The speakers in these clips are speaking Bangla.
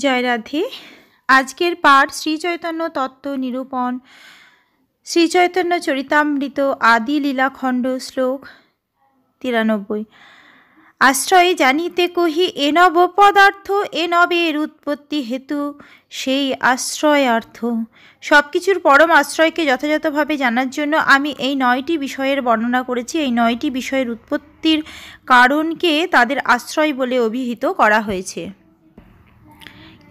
জয় রাধে। আজকের পাঠ শ্রীচৈতন্য তত্ত্ব নিরূপণ, শ্রীচৈতন্য চরিতামৃত আদি লীলাখণ্ড, শ্লোক 93। আশ্রয় জানিতে কহি এ নব পদার্থ, এ নবের উৎপত্তি হেতু সেই আশ্রয়ার্থ। সব কিছুর পরম আশ্রয়কে যথাযথভাবে জানার জন্য আমি এই 9টি বিষয়ের বর্ণনা করেছি। এই 9টি বিষয়ের উৎপত্তির কারণকে তাদের আশ্রয় বলে অভিহিত করা হয়েছে।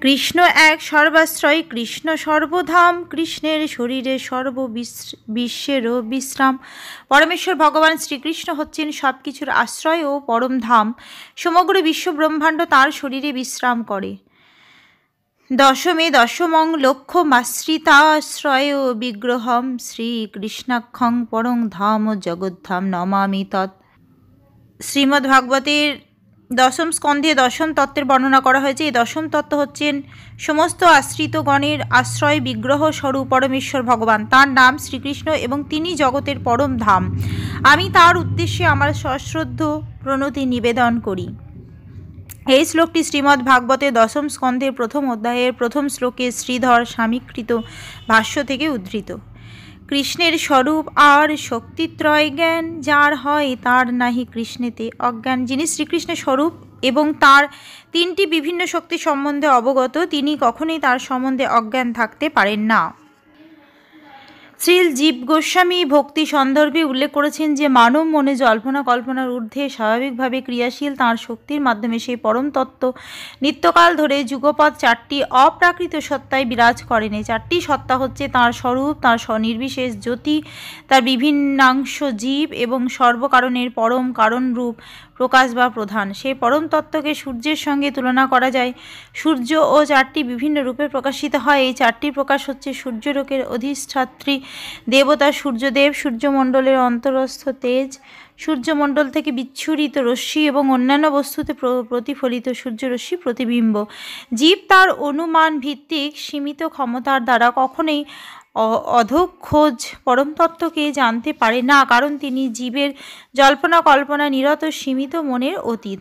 কৃষ্ণ এক সর্বাশ্রয়, কৃষ্ণ সর্বধাম, কৃষ্ণের শরীরে বিশ্বেরও বিশ্রাম। পরমেশ্বর ভগবান শ্রীকৃষ্ণ হচ্ছেন সব কিছুর আশ্রয় ও পরম ধাম। সমগ্র বিশ্ব ব্রহ্মাণ্ড তাঁর শরীরে বিশ্রাম করে। দশমে দশমং লক্ষ্যমাশ্রিতাশ্রয় বিগ্রহম শ্রীকৃষ্ণাক্ষং পরং ধাম জগদ্ধাম নমামি তৎ। শ্রীমদ্ভাগবতের দশম স্কন্ধে দশম তত্ত্বের বর্ণনা করা হয়েছে। এই দশম তত্ত্ব হচ্ছেন সমস্ত আশ্রিতগণের আশ্রয় বিগ্রহ স্বরূপ পরমেশ্বর ভগবান। তার নাম শ্রীকৃষ্ণ এবং তিনি জগতের পরম ধাম। আমি তার উদ্দেশ্যে আমার সশ্রদ্ধ প্রণতি নিবেদন করি। এই শ্লোকটি শ্রীমদ্ ভাগবতের দশম স্কন্ধের প্রথম অধ্যায়ের প্রথম শ্লোকে শ্রীধর স্বামীকৃত ভাষ্য থেকে উদ্ধৃত। কৃষ্ণের স্বরূপ আর শক্তিত্রয় জ্ঞান, যার হয় তার নাহি কৃষ্ণেতে অজ্ঞান। যিনি শ্রীকৃষ্ণের স্বরূপ এবং তার 3টি বিভিন্ন শক্তি সম্বন্ধে অবগত, তিনি কখনোই তার সম্বন্ধে অজ্ঞান থাকতে পারেন না। শ্রীল জীব গোস্বামী ভক্তি সন্দর্ভে উল্লেখ করেছেন যে মানব মনে জল্পনা কল্পনার ঊর্ধ্বে স্বাভাবিকভাবে ক্রিয়াশীল তাঁর শক্তির মাধ্যমে সেই পরম তত্ত্ব নিত্যকাল ধরে যুগপৎ 4টি অপ্রাকৃত সত্তায় বিরাজ করেন। এই 4টি সত্তা হচ্ছে তাঁর স্বরূপ, তাঁর স্বনির্বিশেষ জ্যোতি, তার বিভিন্নাংশ জীব এবং সর্বকারণের পরম কারণরূপ প্রকাশ বা প্রধান। সেই পরম তত্ত্বকে সূর্যের সঙ্গে তুলনা করা যায়। সূর্য ও 4টি বিভিন্ন রূপে প্রকাশিত হয়। এই 4টি প্রকাশ হচ্ছে সূর্যলোকের অধিষ্ঠাত্রী দেবতা সূর্যদেব, সূর্যমণ্ডলের অন্তরস্থ তেজ, সূর্যমণ্ডল থেকে বিচ্ছুরিত রশ্মি এবং অন্যান্য বস্তুতে প্রতিফলিত সূর্যরশ্মি প্রতিবিম্ব। জীব তার অনুমান ভিত্তিক সীমিত ক্ষমতার দ্বারা কখনোই অধোক্ষজ পরম তত্ত্বকে জানতে পারে না, কারণ তিনি জীবের জল্পনা কল্পনা নিরত সীমিত মনের অতীত।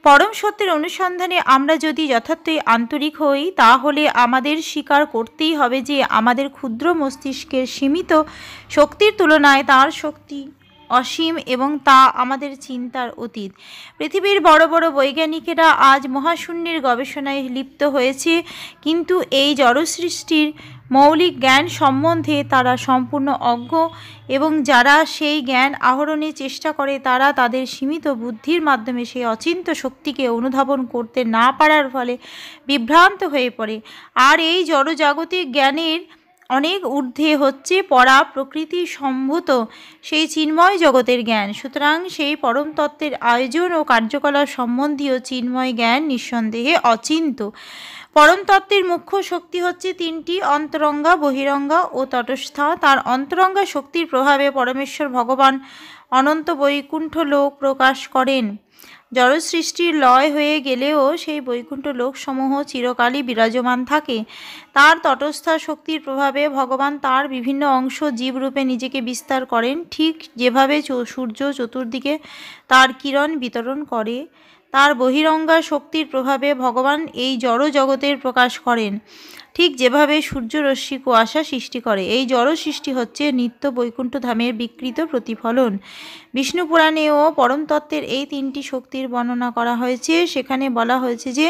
পরম সত্যের অনুসন্ধানে আমরা যদি যথার্থই আন্তরিক হই, তাহলে আমাদের স্বীকার করতেই হবে যে আমাদের ক্ষুদ্র মস্তিষ্কের সীমিত শক্তির তুলনায় তার শক্তি অসীম এবং তা আমাদের চিন্তার অতীত। পৃথিবীর বড় বড় বৈজ্ঞানিকেরা আজ মহাশূন্যের গবেষণায় লিপ্ত হয়েছে, কিন্তু এই জড় সৃষ্টির মৌলিক জ্ঞান সম্বন্ধে তারা সম্পূর্ণ অজ্ঞ এবং যারা সেই জ্ঞান আহরণের চেষ্টা করে তারা তাদের সীমিত বুদ্ধির মাধ্যমে সেই অচিন্ত্য শক্তিকে অনুধাবন করতে না পারার ফলে বিভ্রান্ত হয়ে পড়ে। আর এই জড়জাগতিক জ্ঞানের অনেক ঊর্ধ্বে হচ্ছে পরা প্রকৃতি সম্ভূত সেই চিন্ময় জগতের জ্ঞান। সুতরাং সেই পরম তত্ত্বের আয়োজন ও কার্যকলাপ সম্বন্ধীয় চিন্ময় জ্ঞান নিঃসন্দেহে অচিন্ত। পরম তত্ত্বের মুখ্য শক্তি হচ্ছে 3টি, অন্তরঙ্গা, বহিরঙ্গা ও তটস্থা। তার অন্তরঙ্গা শক্তির প্রভাবে পরমেশ্বর ভগবান অনন্ত বৈকুণ্ঠ লোক প্রকাশ করেন। জড় সৃষ্টির লয় হয়ে গেলেও সেই বৈকুণ্ঠ লোকসমূহ চিরকালই বিরাজমান থাকে। তার তটস্থা শক্তির প্রভাবে ভগবান তার বিভিন্ন অংশ জীবরূপে নিজেকে বিস্তার করেন, ঠিক যেভাবে সূর্য চতুর্দিকে তার কিরণ বিতরণ করে। তার বহিরঙ্গা শক্তির প্রভাবে ভগবান এই জড় জগতের প্রকাশ করেন, ঠিক যেভাবে সূর্যরশ্মি কুয়াশা সৃষ্টি করে। এই জড় সৃষ্টি হচ্ছে নিত্য বৈকুণ্ঠ ধামের বিকৃত প্রতিফলন। বিষ্ণু পুরাণেও পরম তত্ত্বের এই 3টি শক্তির বর্ণনা করা হয়েছে। সেখানে বলা হয়েছে যে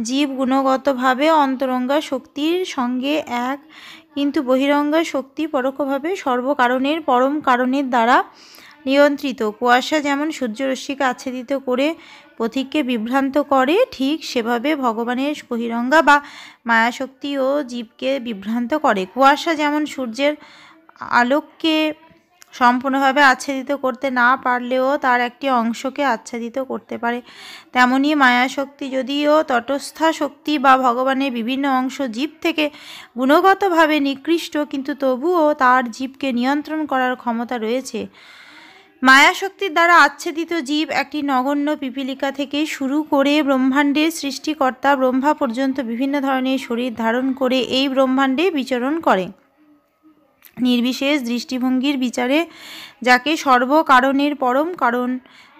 জীব গুণগতভাবে অন্তরঙ্গা শক্তির সঙ্গে এক, কিন্তু বহিরঙ্গা শক্তি পরোক্ষভাবে সর্বকারণের পরম কারণের দ্বারা নিয়ন্ত্রিত। কুয়াশা যেমন সূর্যরশ্মিকে আচ্ছাদিত করে পথিককে বিভ্রান্ত করে, ঠিক সেভাবে ভগবানের বহিরঙ্গা বা মায়াশক্তিও জীবকে বিভ্রান্ত করে। কুয়াশা যেমন সূর্যের আলোককে সম্পূর্ণভাবে আচ্ছাদিত করতে না পারলেও তার একটি অংশকে আচ্ছাদিত করতে পারে, তেমনি মায়াশক্তি যদিও তটস্থা শক্তি বা ভগবানের বিভিন্ন অংশ জীব থেকে গুণগতভাবে নিকৃষ্ট, কিন্তু তবুও তার জীবকে নিয়ন্ত্রণ করার ক্ষমতা রয়েছে। মায়াশক্তির দ্বারা আচ্ছাদিত জীব একটি নগণ্য পিপীলিকা থেকে শুরু করে ব্রহ্মাণ্ডের সৃষ্টিকর্তা ব্রহ্মা পর্যন্ত বিভিন্ন ধরনের শরীর ধারণ করে এই ব্রহ্মাণ্ডে বিচরণ করে। নির্বিশেষ দৃষ্টিভঙ্গির বিচারে যাকে সর্বকারণের পরম কারণ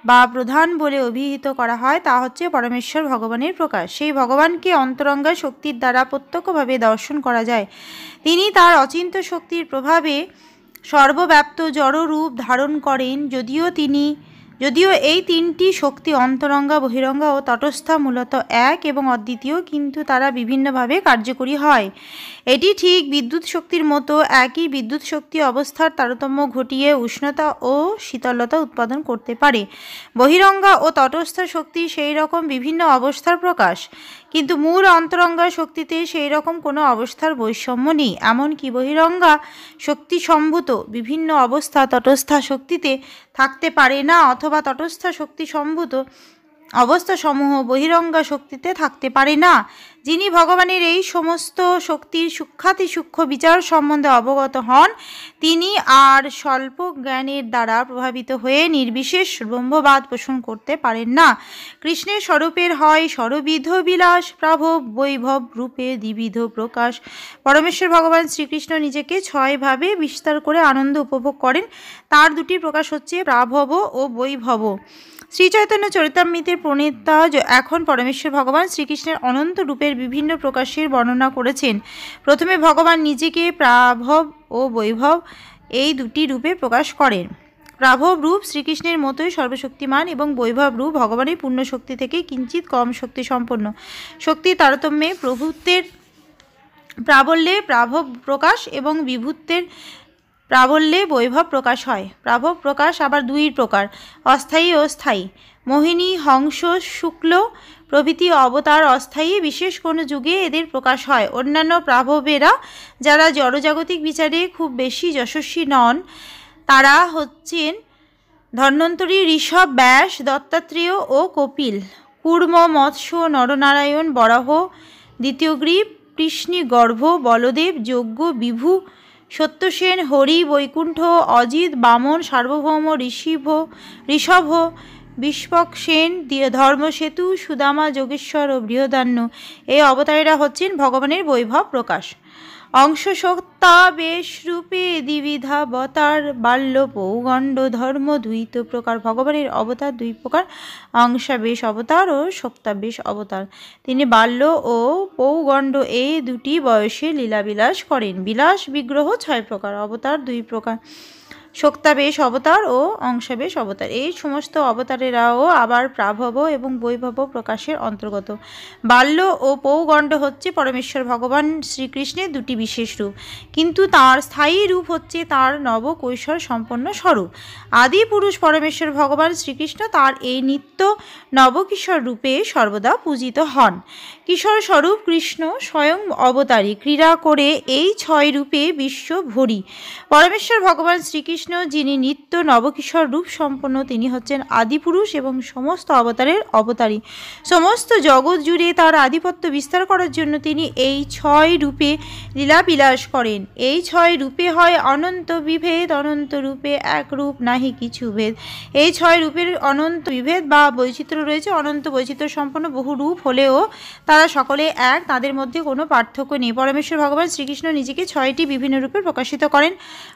বা প্রধান বলে অভিহিত করা হয় তা হচ্ছে পরমেশ্বর ভগবানের প্রকাশ। সেই ভগবানকে অন্তরঙ্গা শক্তির দ্বারা প্রত্যক্ষভাবে দর্শন করা যায়। তিনি তার অচিন্ত্য শক্তির প্রভাবে সর্বব্যাপ্ত জড় রূপ ধারণ করেন। যদিও এই তিনটি শক্তি অন্তরঙ্গা, বহিরঙ্গা ও তটস্থা মূলত এক এবং অদ্বিতীয়, কিন্তু তারা বিভিন্নভাবে কার্যকরী হয়। এটি ঠিক বিদ্যুৎ শক্তির মতো একই বিদ্যুৎ শক্তি অবস্থার তারতম্য ঘটিয়ে উষ্ণতা ও শীতলতা উৎপাদন করতে পারে। বহিরঙ্গা ও তটস্থা শক্তি সেই রকম বিভিন্ন অবস্থার প্রকাশ, কিন্তু মূল অন্তরঙ্গা শক্তিতে সেই রকম কোনো অবস্থার বৈষম্য নেই। এমনকি বহিরঙ্গা শক্তি সম্ভূত বিভিন্ন অবস্থা তটস্থা শক্তিতে থাকতে পারে না, অথবা তটস্থা শক্তি সম্ভূত অবস্থাসমূহ বহিরঙ্গা শক্তিতে থাকতে পারে না। যিনি ভগবানের এই সমস্ত শক্তির সূক্ষ্মাতি সূক্ষ্ম বিচার সম্বন্ধে অবগত হন, তিনি আর স্বল্প জ্ঞানের দ্বারা প্রভাবিত হয়ে নির্বিশেষ ব্রহ্মবাদ পোষণ করতে পারেন না। কৃষ্ণের স্বরূপের হয় সর্ববিধ বিলাস, প্রাভব বৈভব রূপে দ্বিবিধ প্রকাশ। পরমেশ্বর ভগবান শ্রীকৃষ্ণ নিজেকে 6 ভাবে বিস্তার করে আনন্দ উপভোগ করেন। তার দুটি প্রকাশ হচ্ছে প্রাভব ও বৈভব। শ্রীচৈতন্য চরিতামৃতের প্রণেতা এখন পরমেশ্বর ভগবান শ্রীকৃষ্ণের অনন্ত রূপের বিভিন্ন প্রকাশের বর্ণনা করেছেন। প্রথমে ভগবান নিজেকে প্রাভব ও বৈভব এই দুটি রূপে প্রকাশ করেন। প্রাভব রূপ শ্রীকৃষ্ণের মতোই সর্বশক্তিমান এবং বৈভব রূপ ভগবানের পূর্ণ শক্তি থেকে কিঞ্চিত কম শক্তি সম্পন্ন। শক্তির তারতম্যে প্রভুত্বের প্রাবল্যে প্রাভব প্রকাশ এবং বিভূত্বের প্রাবল্যে বৈভব প্রকাশ হয়। প্রাভব প্রকাশ আবার 2 প্রকার, অস্থায়ী ও স্থায়ী। মোহিনী, হংস, শুক্ল প্রভৃতি অবতার অস্থায়ী, বিশেষ কোনো যুগে এদের প্রকাশ হয়। অন্যান্য প্রাভবেরা, যারা জড়জাগতিক বিচারে খুব বেশি যশস্বী নন, তারা হচ্ছেন ধন্বন্তরী, ঋষভ, ব্যাস, দত্তাত্রেয় ও কপিল। কূর্ম, মৎস্য, নরনারায়ণ, বরাহ, দ্বিতীয়গ্রীব, কৃষ্ণী, গর্ভ, বলদেব, যজ্ঞ, বিভু, সত্যসেন, হরি, বৈকুণ্ঠ, অজিত, বামন, সার্বভৌম, ঋষভ, বিষ্পক সেন, ধর্মসেতু, সুদামা, যোগেশ্বর ও বৃহদান্য এই অবতারেরা হচ্ছেন ভগবানের বৈভব প্রকাশ। অংশ সত্তা বেশ রূপে দ্বিবিধাবতার, বাল্য পৌগণ্ড ধর্ম দ্বৈত প্রকার। ভগবানের অবতার 2 প্রকার, অংশাবেশ অবতার ও সত্তাবেশ অবতার। তিনি বাল্য ও পৌগণ্ড এই দুটি বয়সে লীলাবিলাস করেন। বিলাস বিগ্রহ 6 প্রকার, অবতার 2 প্রকার, শক্তাবেশ অবতার ও অংশাবেশ অবতার। এই সমস্ত অবতারেরাও আবার প্রাভব এবং বৈভব প্রকাশের অন্তর্গত। বাল্য ও পৌগণ্ড হচ্ছে পরমেশ্বর ভগবান শ্রীকৃষ্ণের 2টি বিশেষ রূপ, কিন্তু তার স্থায়ী রূপ হচ্ছে তার নব কৈশোর সম্পন্ন স্বরূপ। আদি পুরুষ পরমেশ্বর ভগবান শ্রীকৃষ্ণ তার এই নিত্য নবকিশোর রূপে সর্বদা পূজিত হন। কিশোর স্বরূপ কৃষ্ণ স্বয়ং অবতারী, ক্রীড়া করে এই 6 রূপে বিশ্ব ভরি। পরমেশ্বর ভগবান শ্রীকৃষ্ণ যিনি নিত্য নবকিশোর রূপ সম্পন্ন, তিনি হচ্ছেন আদিপুরুষ এবং সমস্ত অবতারের অবতারী। সমস্ত জগৎ জুড়ে তার আধিপত্য বিস্তার করার জন্য তিনি এই 6 রূপে লীলাবিলাস করেন। এই 6 রূপে হয় অনন্ত বিভেদ, অনন্ত রূপে এক রূপ নাহি কিছু ভেদ। এই 6 রূপের অনন্ত বিভেদ বা বৈচিত্র্য রয়েছে। অনন্ত বৈচিত্র্য সম্পন্ন বহু রূপ হলেও তারা সকলে এক, তাদের মধ্যে কোনো পার্থক্য নেই। পরমেশ্বর ভগবান শ্রীকৃষ্ণ নিজেকে 6টি বিভিন্ন রূপে প্রকাশিত করেন।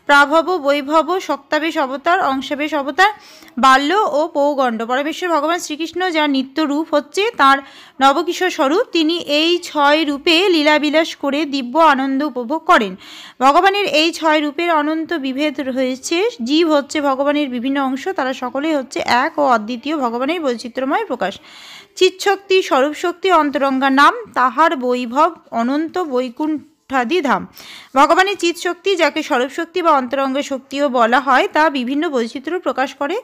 প্রাভব, বৈভব, শক্তাবেশ অবতার, অংশাবেশ অবতার, বাল্য ও পৌগণ্ড। পরমেশ্বর ভগবান শ্রীকৃষ্ণ যার নিত্য রূপ হচ্ছে তার নবকিশোর স্বরূপ, তিনি এই 6 রূপে লীলাবিলাস করে দিব্য আনন্দ উপভোগ করেন। ভগবানের এই 6 রূপের অনন্ত বিভেদ রয়েছে। জীব হচ্ছে ভগবানের বিভিন্ন অংশ, তারা সকলেই হচ্ছে এক ও অদ্বিতীয় ভগবানের বৈচিত্র্যময় প্রকাশ। চিৎশক্তি, স্বরূপ শক্তি, অন্তরঙ্গা নাম, তাহার বৈভব অনন্ত বৈকুণ্ঠাদি ধাম। ভগবানের চিৎশক্তি, যাকে স্বরূপ শক্তি বা অন্তরঙ্গ শক্তিও বলা হয়, তা বিভিন্ন বৈচিত্র্য প্রকাশ করে।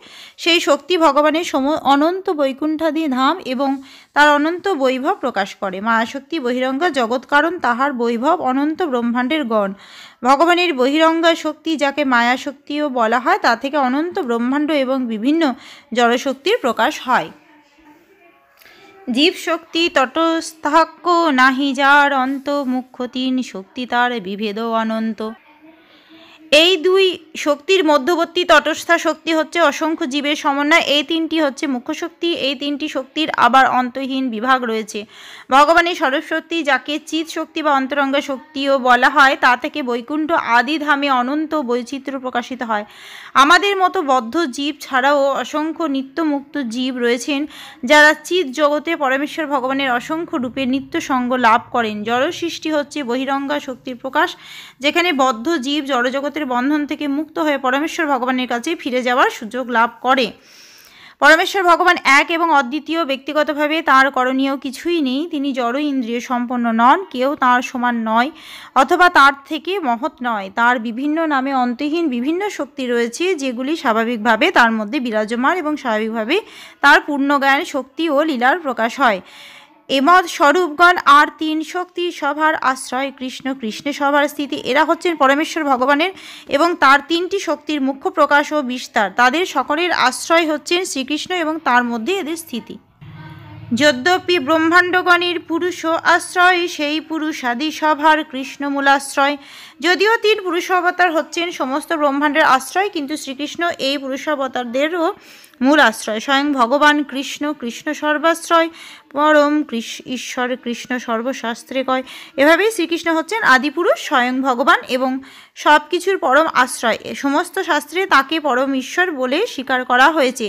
সেই শক্তি ভগবানের অনন্ত বৈকুণ্ঠাদি ধাম এবং তার অনন্ত বৈভব প্রকাশ করে। মায়াশক্তি বহিরঙ্গা জগৎ কারণ, তাহার বৈভব অনন্ত ব্রহ্মাণ্ডের গণ। ভগবানের বহিরঙ্গা শক্তি, যাকে মায়া শক্তিও বলা হয়, তা থেকে অনন্ত ব্রহ্মাণ্ড এবং বিভিন্ন জড়শক্তির প্রকাশ হয়। জীব শক্তি তটস্থাক্য নাহি যার অন্ত, মুখ্য 3 শক্তি তার বিভেদ অনন্ত। এই দুই শক্তির মধ্যবর্তী তটস্থা শক্তি হচ্ছে অসংখ্য জীবের সমন্বয়। এই তিনটি হচ্ছে মুখ্য শক্তি। এই তিনটি শক্তির আবার অন্তহীন বিভাগ রয়েছে। ভগবানের স্বরূপ শক্তি, যাকে চিৎ শক্তি বা অন্তরঙ্গা শক্তিও বলা হয়, তা থেকে বৈকুণ্ঠ আদি ধামে অনন্ত বৈচিত্র্য প্রকাশিত হয়। আমাদের মতো বদ্ধ জীব ছাড়াও অসংখ্য নিত্যমুক্ত জীব রয়েছেন, যারা চিৎ জগতে পরমেশ্বর ভগবানের অসংখ্য রূপের নিত্য সঙ্গ লাভ করেন। জড় সৃষ্টি হচ্ছে বহিরঙ্গা শক্তির প্রকাশ, যেখানে বদ্ধ জীব জড়জগতের বন্ধন থেকে মুক্ত হয়ে পরমেশ্বর ভগবানের কাছে ফিরে যাওয়ার সুযোগ লাভ করে। পরমেশ্বর ভগবান এক এবং অদ্বিতীয়। ব্যক্তিগতভাবে তাঁর করণীয় কিছুই নেই। তিনি জড় ইন্দ্রিয় সম্পন্ন নন, কেউ তাঁর সমান নয় অথবা তার থেকে মহৎ নয়। তার বিভিন্ন নামে অন্তহীন বিভিন্ন শক্তি রয়েছে, যেগুলি স্বাভাবিকভাবে তার মধ্যে বিরাজমান এবং স্বাভাবিকভাবে তার পূর্ণজ্ঞান শক্তি ও লীলার প্রকাশ হয়। এমদ স্বরূপগণ আর তিন শক্তির সভার আশ্রয় কৃষ্ণ, কৃষ্ণের সভার স্থিতি। এরা হচ্ছেন পরমেশ্বর ভগবানের এবং তার তিনটি শক্তির মুখ্য প্রকাশ ও বিস্তার। তাদের সকলের আশ্রয় হচ্ছেন শ্রীকৃষ্ণ এবং তার মধ্যে এদের স্থিতি। যদ্যপি ব্রহ্মাণ্ডগণের পুরুষ আশ্রয়, সেই পুরুষাদি সভার কৃষ্ণ মূলাশ্রয়। যদিও তিন পুরুষাবতার হচ্ছেন সমস্ত ব্রহ্মাণ্ডের আশ্রয়, কিন্তু শ্রীকৃষ্ণ এই পুরুষাবতারদেরও মূল আশ্রয়। স্বয়ং ভগবান কৃষ্ণ, কৃষ্ণ সর্বাশ্রয়, পরম ঈশ্বর কৃষ্ণ সর্বশাস্ত্রে কয়। এভাবেই শ্রীকৃষ্ণ হচ্ছেন আদিপুরুষ, স্বয়ং ভগবান এবং সব কিছুর পরম আশ্রয়। সমস্ত শাস্ত্রে তাকে পরম ঈশ্বর বলে স্বীকার করা হয়েছে।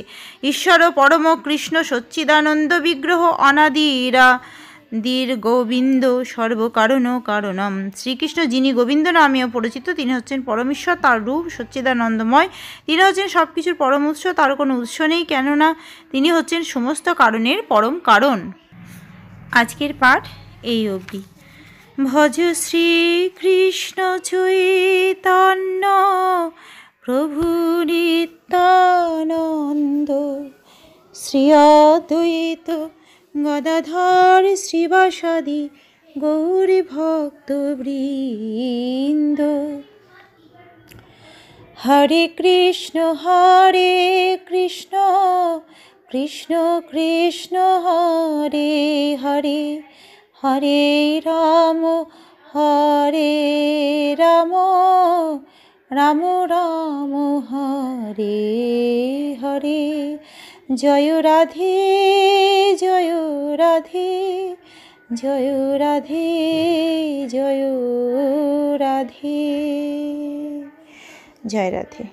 ঈশ্বর ও পরম কৃষ্ণ সচ্চিদানন্দ বিগ্রহ অনাদিরা দীর গোবিন্দ সর্বকারণ কারণম। শ্রীকৃষ্ণ, যিনি গোবিন্দ নামেও পরিচিত, তিনি হচ্ছেন পরমেশ্বর। তার রূপ সচ্চিদানন্দময়। তিনি হচ্ছেন সব কিছুর পরম উৎস। তার কোনো উৎস নেই, কেননা তিনি হচ্ছেন সমস্ত কারণের পরম কারণ। আজকের পাঠ এই অবধি। ভজ শ্রীকৃষ্ণ চৈতন্য প্রভু নিত্যানন্দ, শ্রী অদ্বৈত গদাধর শ্রীবাসাদি গৌরী ভক্তবৃন্দ। হরে কৃষ্ণ কৃষ্ণ কৃষ্ণ হরে হরে, হরে রাম রাম রাম হরে হরে। জয় রাধে জয় রাধে জয় রাধে জয় রাধে। জয় রাধে।